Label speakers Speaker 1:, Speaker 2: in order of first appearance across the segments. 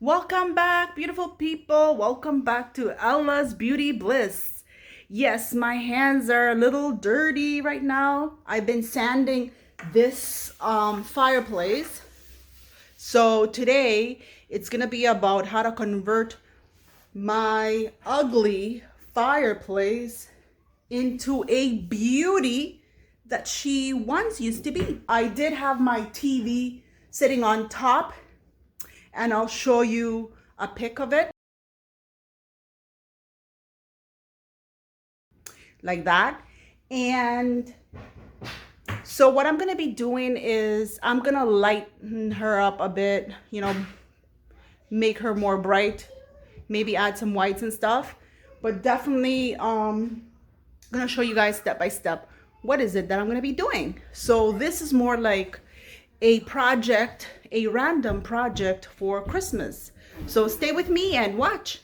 Speaker 1: Welcome back, beautiful people. Welcome back to Ella's Beauty Bliss. Yes, my hands are a little dirty right now. I've been sanding this fireplace. So today it's gonna be about how to convert my ugly fireplace into a beauty that she once used to be. I did have my TV sitting on top, and I'll show you a pic of it like that. And so what I'm going to be doing is I'm going to lighten her up a bit, make her more bright, maybe add some whites and stuff, but definitely going to show you guys step by step what is it that I'm going to be doing. So this is more like a project, a random project for Christmas. So stay with me and watch.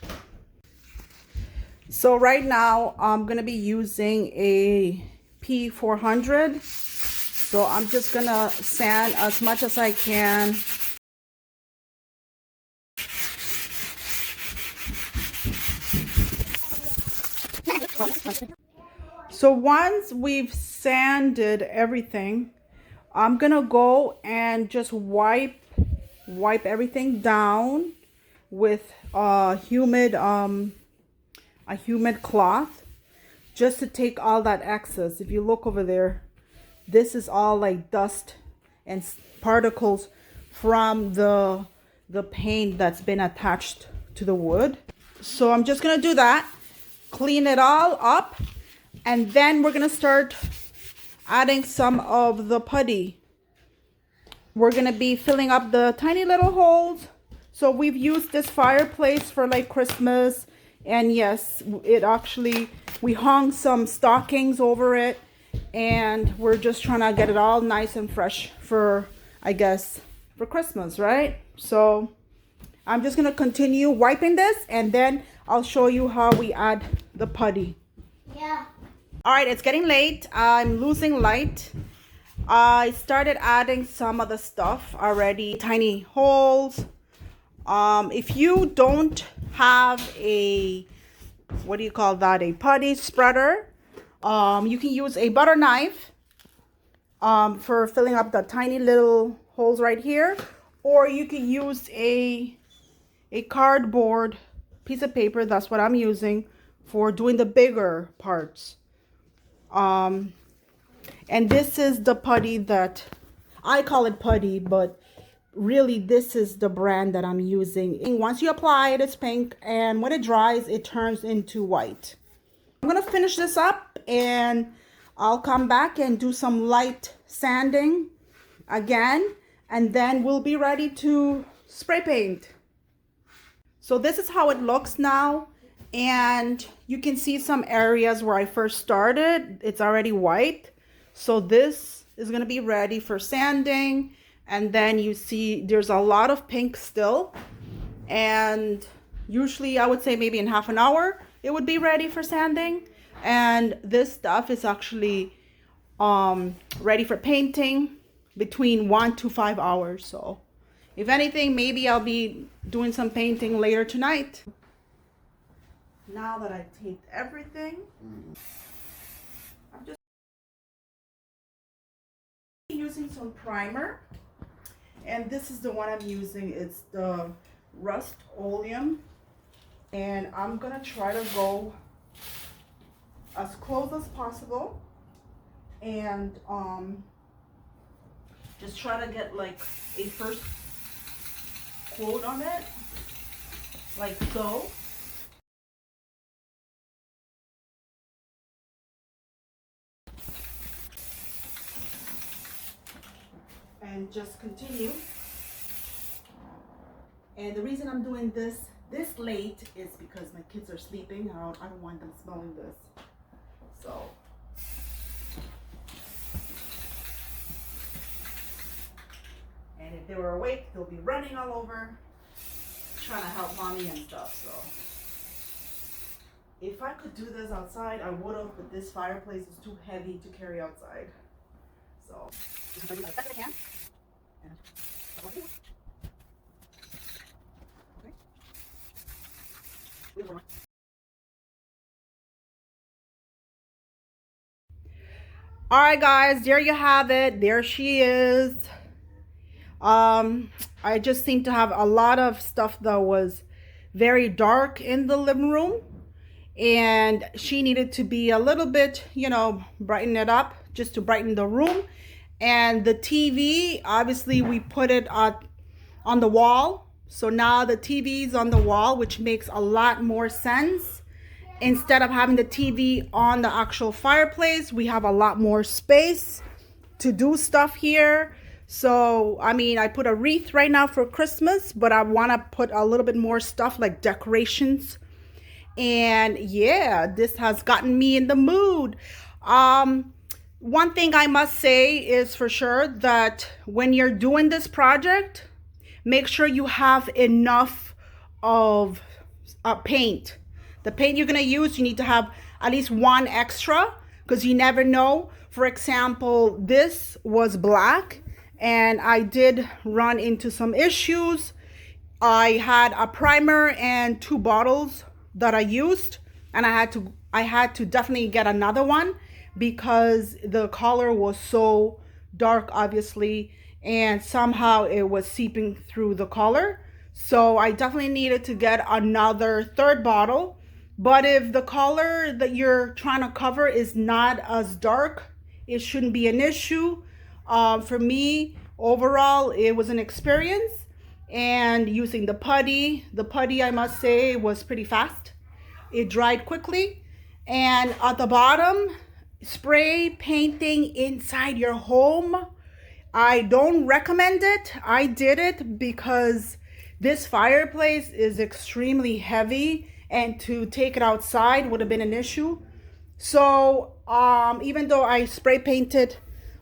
Speaker 1: So right now I'm gonna be using a P400. So I'm just gonna sand as much as I can. So once we've sanded everything, I'm gonna go and just wipe everything down with a humid cloth, just to take all that excess. If you look over there, this is all like dust and particles from the paint that's been attached to the wood. So I'm just gonna do that, clean it all up, and then we're gonna start adding some of the putty. We're gonna be filling up the tiny little holes. So we've used this fireplace for like Christmas, and yes, it actually, we hung some stockings over it, and we're just trying to get it all nice and fresh for, I guess, for Christmas, right? So I'm just gonna continue wiping this, and then I'll show you how we add the putty.
Speaker 2: Yeah.
Speaker 1: All right, it's getting late. I'm losing light. I started adding some of the stuff already, tiny holes. If you don't have a, what do you call that, a putty spreader, you can use a butter knife for filling up the tiny little holes right here, or you can use a cardboard piece of paper. That's what I'm using for doing the bigger parts. And this is the putty that I call it putty, but really this is the brand that I'm using. And once you apply it, it's pink, and when it dries, it turns into white. I'm gonna finish this up, and I'll come back and do some light sanding again, and then we'll be ready to spray paint. So this is how it looks now, and you can see some areas where I first started, it's already white. So this is going to be ready for sanding, and then you see there's a lot of pink still, and usually I would say maybe in half an hour it would be ready for sanding. And this stuff is actually ready for painting between 1 to 5 hours. So if anything, maybe I'll be doing some painting later tonight. Now that I've taped everything, I'm just using some primer, and this is the one I'm using. It's the Rust-Oleum, and I'm gonna try to go as close as possible, and just try to get like a first coat on it, like so. And just continue. And the reason I'm doing this late is because my kids are sleeping. I don't want them smelling this. So and if they were awake, they'll be running all over trying to help mommy and stuff. So if I could do this outside, I would have, but this fireplace is too heavy to carry outside. So just gonna do as best I can. Okay. All right, guys, there you have it. There she is. I just seem to have a lot of stuff that was very dark in the living room, and she needed to be a little bit, you know, brighten it up just to brighten the room. And the TV, obviously we put it on the wall, so now the TV is on the wall, which makes a lot more sense. Instead of having the TV on the actual fireplace, we have a lot more space to do stuff here. So, I mean, I put a wreath right now for Christmas, but I want to put a little bit more stuff like decorations. And yeah, this has gotten me in the mood. One thing I must say is for sure that when you're doing this project, make sure you have enough of paint. The paint you're going to use, you need to have at least one extra, because you never know. For example, this was black and I did run into some issues. I had a primer and 2 bottles that I used, and I had to definitely get another one because the color was so dark, obviously, and somehow it was seeping through the color. So I definitely needed to get another 3rd bottle. But if the color that you're trying to cover is not as dark, it shouldn't be an issue. For me, overall, it was an experience. And using the putty, I must say, was pretty fast. It dried quickly. And at the bottom, spray painting inside your home, I don't recommend it. I did it because this fireplace is extremely heavy, and to take it outside would have been an issue. So even though I spray painted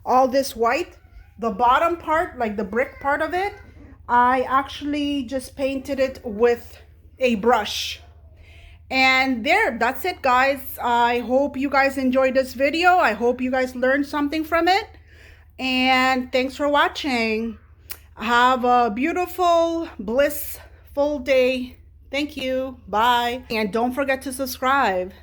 Speaker 1: all this white, the bottom part, like the brick part of it, I actually just painted it with a brush. And there, that's it, guys. I hope you guys enjoyed this video. I hope you guys learned something from it. And thanks for watching. Have a beautiful, blissful day. Thank you. Bye. And don't forget to subscribe.